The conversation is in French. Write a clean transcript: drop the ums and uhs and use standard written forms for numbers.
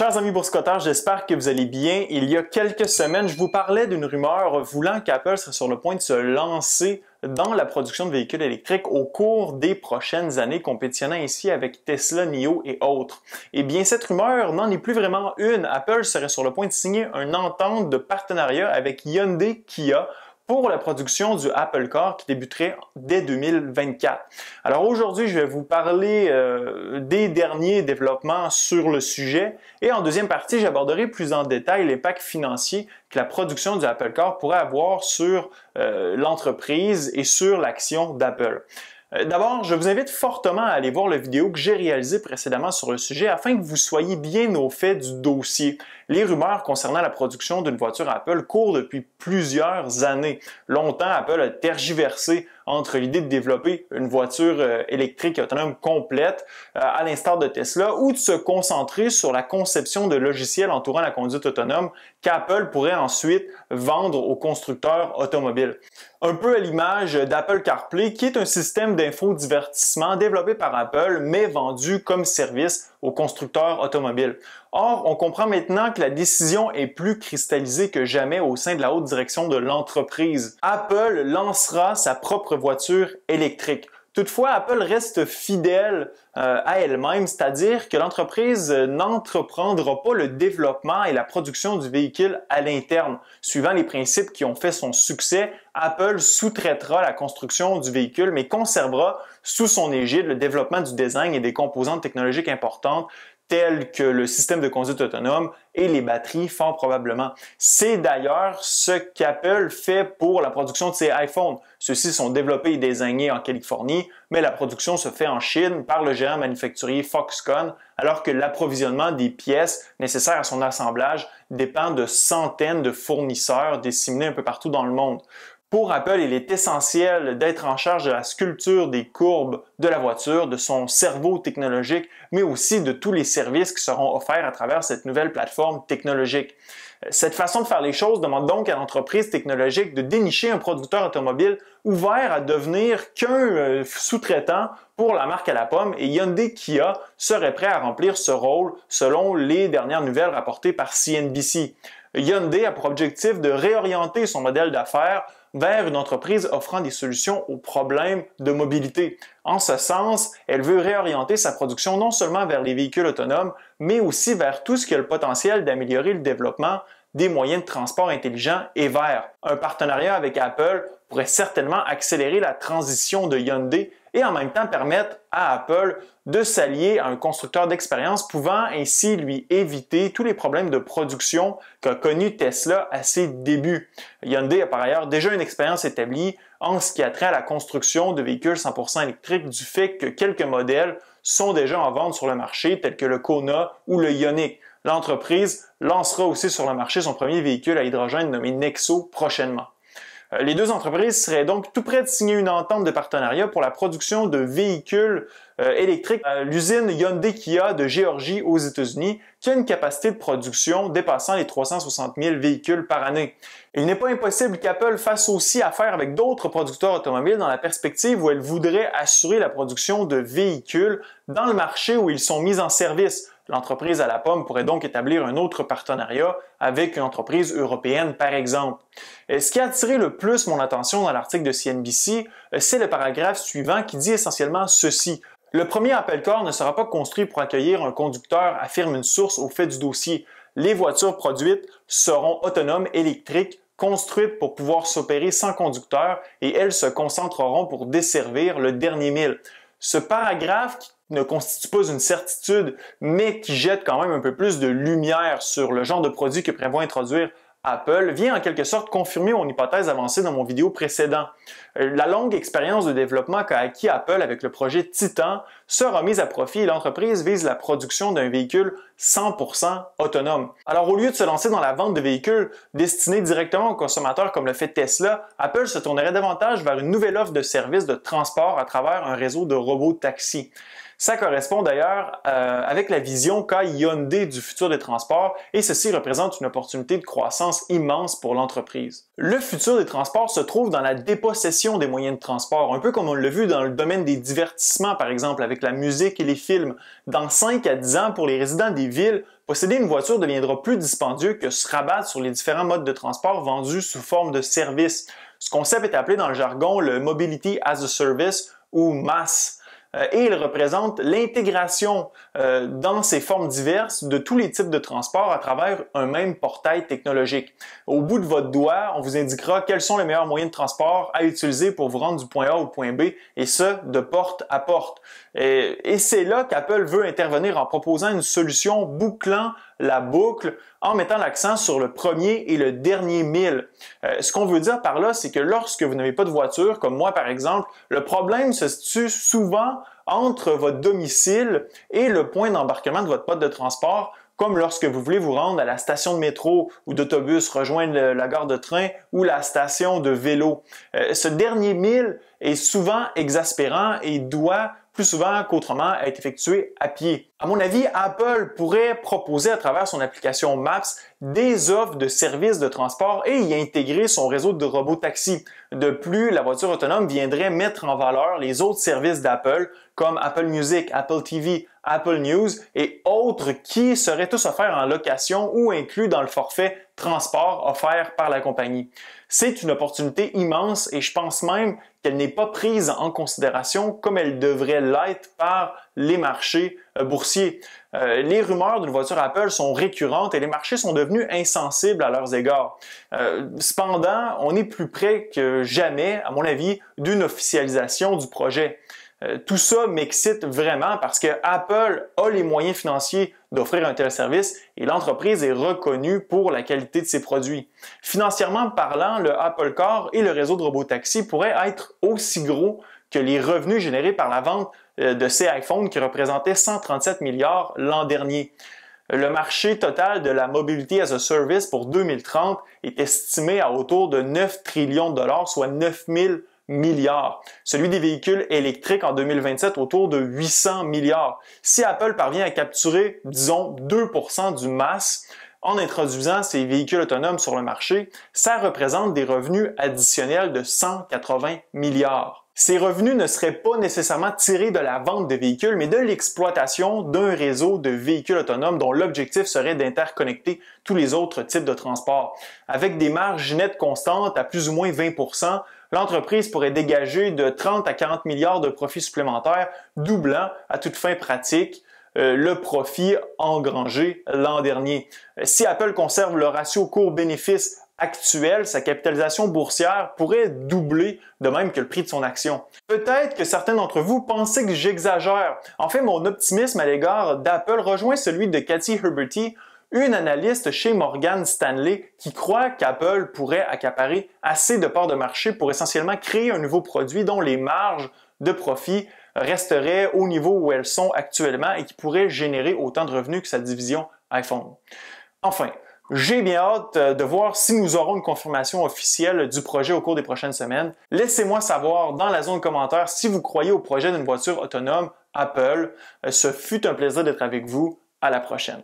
Chers amis boursicotards, j'espère que vous allez bien. Il y a quelques semaines, je vous parlais d'une rumeur voulant qu'Apple serait sur le point de se lancer dans la production de véhicules électriques au cours des prochaines années, compétitionnant ainsi avec Tesla, NIO et autres. Eh bien, cette rumeur n'en est plus vraiment une. Apple serait sur le point de signer une entente de partenariat avec Hyundai Kia pour la production du Apple Car qui débuterait dès 2024. Alors aujourd'hui, je vais vous parler des derniers développements sur le sujet et en deuxième partie, j'aborderai plus en détail l'impact financier que la production du Apple Car pourrait avoir sur l'entreprise et sur l'action d'Apple. D'abord, je vous invite fortement à aller voir la vidéo que j'ai réalisée précédemment sur le sujet afin que vous soyez bien au fait du dossier. Les rumeurs concernant la production d'une voiture Apple courent depuis plusieurs années. Longtemps, Apple a tergiversé entre l'idée de développer une voiture électrique autonome complète, à l'instar de Tesla, ou de se concentrer sur la conception de logiciels entourant la conduite autonome qu'Apple pourrait ensuite vendre aux constructeurs automobiles. Un peu à l'image d'Apple CarPlay, qui est un système d'infodivertissement développé par Apple, mais vendu comme service aux constructeurs automobiles. Or, on comprend maintenant que la décision est plus cristallisée que jamais au sein de la haute direction de l'entreprise. Apple lancera sa propre voiture électrique. Toutefois, Apple reste fidèle à elle-même, c'est-à-dire que l'entreprise n'entreprendra pas le développement et la production du véhicule à l'interne. Suivant les principes qui ont fait son succès, Apple sous-traitera la construction du véhicule, mais conservera sous son égide le développement du design et des composantes technologiques importantes tels que le système de conduite autonome et les batteries, fort probablement. C'est d'ailleurs ce qu'Apple fait pour la production de ses iPhones. Ceux-ci sont développés et désignés en Californie, mais la production se fait en Chine par le géant manufacturier Foxconn, alors que l'approvisionnement des pièces nécessaires à son assemblage dépend de centaines de fournisseurs disséminés un peu partout dans le monde. Pour Apple, il est essentiel d'être en charge de la sculpture des courbes de la voiture, de son cerveau technologique, mais aussi de tous les services qui seront offerts à travers cette nouvelle plateforme technologique. Cette façon de faire les choses demande donc à l'entreprise technologique de dénicher un producteur automobile ouvert à devenir qu'un sous-traitant pour la marque à la pomme et Hyundai Kia serait prêt à remplir ce rôle selon les dernières nouvelles rapportées par CNBC. Hyundai a pour objectif de réorienter son modèle d'affaires vers une entreprise offrant des solutions aux problèmes de mobilité. En ce sens, elle veut réorienter sa production non seulement vers les véhicules autonomes, mais aussi vers tout ce qui a le potentiel d'améliorer le développement des moyens de transport intelligents et verts. Un partenariat avec Apple pourrait certainement accélérer la transition de Hyundai et en même temps permettre à Apple de s'allier à un constructeur d'expérience pouvant ainsi lui éviter tous les problèmes de production qu'a connu Tesla à ses débuts. Hyundai a par ailleurs déjà une expérience établie en ce qui a trait à la construction de véhicules 100% électriques du fait que quelques modèles sont déjà en vente sur le marché tels que le Kona ou le Ioniq. L'entreprise lancera aussi sur le marché son premier véhicule à hydrogène nommé Nexo prochainement. Les deux entreprises seraient donc tout près de signer une entente de partenariat pour la production de véhicules électriques à l'usine Hyundai Kia de Géorgie aux États-Unis, qui a une capacité de production dépassant les 360 000 véhicules par année. Il n'est pas impossible qu'Apple fasse aussi affaire avec d'autres producteurs automobiles dans la perspective où elle voudrait assurer la production de véhicules dans le marché où ils sont mis en service. L'entreprise à la pomme pourrait donc établir un autre partenariat avec une entreprise européenne, par exemple. Ce qui a attiré le plus mon attention dans l'article de CNBC, c'est le paragraphe suivant qui dit essentiellement ceci. Le premier Apple Car ne sera pas construit pour accueillir un conducteur, affirme une source au fait du dossier. Les voitures produites seront autonomes, électriques, construites pour pouvoir s'opérer sans conducteur et elles se concentreront pour desservir le dernier mille. Ce paragraphe ne constitue pas une certitude, mais qui jette quand même un peu plus de lumière sur le genre de produit que prévoit introduire Apple, vient en quelque sorte confirmer mon hypothèse avancée dans mon vidéo précédent. La longue expérience de développement qu'a acquis Apple avec le projet Titan sera mise à profit et l'entreprise vise la production d'un véhicule 100% autonome. Alors au lieu de se lancer dans la vente de véhicules destinés directement aux consommateurs comme le fait Tesla, Apple se tournerait davantage vers une nouvelle offre de services de transport à travers un réseau de robots taxis. Ça correspond d'ailleurs avec la vision qu'a Hyundai du futur des transports et ceci représente une opportunité de croissance immense pour l'entreprise. Le futur des transports se trouve dans la dépossession des moyens de transport, un peu comme on l'a vu dans le domaine des divertissements par exemple avec la musique et les films. Dans 5 à 10 ans, pour les résidents des villes, posséder une voiture deviendra plus dispendieux que se rabattre sur les différents modes de transport vendus sous forme de services. Ce concept est appelé dans le jargon le Mobility as a Service ou MaaS. Et il représente l'intégration dans ses formes diverses de tous les types de transports à travers un même portail technologique. Au bout de votre doigt, on vous indiquera quels sont les meilleurs moyens de transport à utiliser pour vous rendre du point A au point B, et ce, de porte à porte. Et c'est là qu'Apple veut intervenir en proposant une solution bouclant la boucle en mettant l'accent sur le premier et le dernier mille. Ce qu'on veut dire par là, c'est que lorsque vous n'avez pas de voiture, comme moi par exemple, le problème se situe souvent entre votre domicile et le point d'embarquement de votre mode de transport, comme lorsque vous voulez vous rendre à la station de métro ou d'autobus, rejoindre la gare de train ou la station de vélo. Ce dernier mille est souvent exaspérant et doit plus souvent qu'autrement être effectué à pied. À mon avis, Apple pourrait proposer à travers son application Maps des offres de services de transport et y intégrer son réseau de robotaxi. De plus, la voiture autonome viendrait mettre en valeur les autres services d'Apple comme Apple Music, Apple TV, Apple News et autres qui seraient tous offerts en location ou inclus dans le forfait transport offert par la compagnie. C'est une opportunité immense et je pense même qu'elle n'est pas prise en considération comme elle devrait l'être par les marchés boursiers. Les rumeurs d'une voiture Apple sont récurrentes et les marchés sont devenus insensibles à leurs égards. Cependant, on est plus près que jamais, à mon avis, d'une officialisation du projet. Tout ça m'excite vraiment parce que Apple a les moyens financiers d'offrir un tel service et l'entreprise est reconnue pour la qualité de ses produits. Financièrement parlant, le Apple Car et le réseau de robotaxi pourraient être aussi gros que les revenus générés par la vente de ces iPhones qui représentaient 137 milliards l'an dernier. Le marché total de la Mobility as a Service pour 2030 est estimé à autour de 9 trillions de dollars, soit 9 000 milliards. Celui des véhicules électriques en 2027 autour de 800 milliards. Si Apple parvient à capturer, disons, 2% du MaaS en introduisant ces véhicules autonomes sur le marché, ça représente des revenus additionnels de 180 milliards. Ces revenus ne seraient pas nécessairement tirés de la vente de véhicules, mais de l'exploitation d'un réseau de véhicules autonomes dont l'objectif serait d'interconnecter tous les autres types de transports. Avec des marges nettes constantes à plus ou moins 20%, l'entreprise pourrait dégager de 30 à 40 milliards de profits supplémentaires, doublant à toute fin pratique le profit engrangé l'an dernier. Si Apple conserve le ratio cours-bénéfice actuel, sa capitalisation boursière pourrait doubler de même que le prix de son action. Peut-être que certains d'entre vous pensaient que j'exagère. En fait, mon optimisme à l'égard d'Apple rejoint celui de Cathy Huberty, une analyste chez Morgan Stanley qui croit qu'Apple pourrait accaparer assez de parts de marché pour essentiellement créer un nouveau produit dont les marges de profit resteraient au niveau où elles sont actuellement et qui pourrait générer autant de revenus que sa division iPhone. Enfin, j'ai bien hâte de voir si nous aurons une confirmation officielle du projet au cours des prochaines semaines. Laissez-moi savoir dans la zone commentaire si vous croyez au projet d'une voiture autonome Apple. Ce fut un plaisir d'être avec vous. À la prochaine.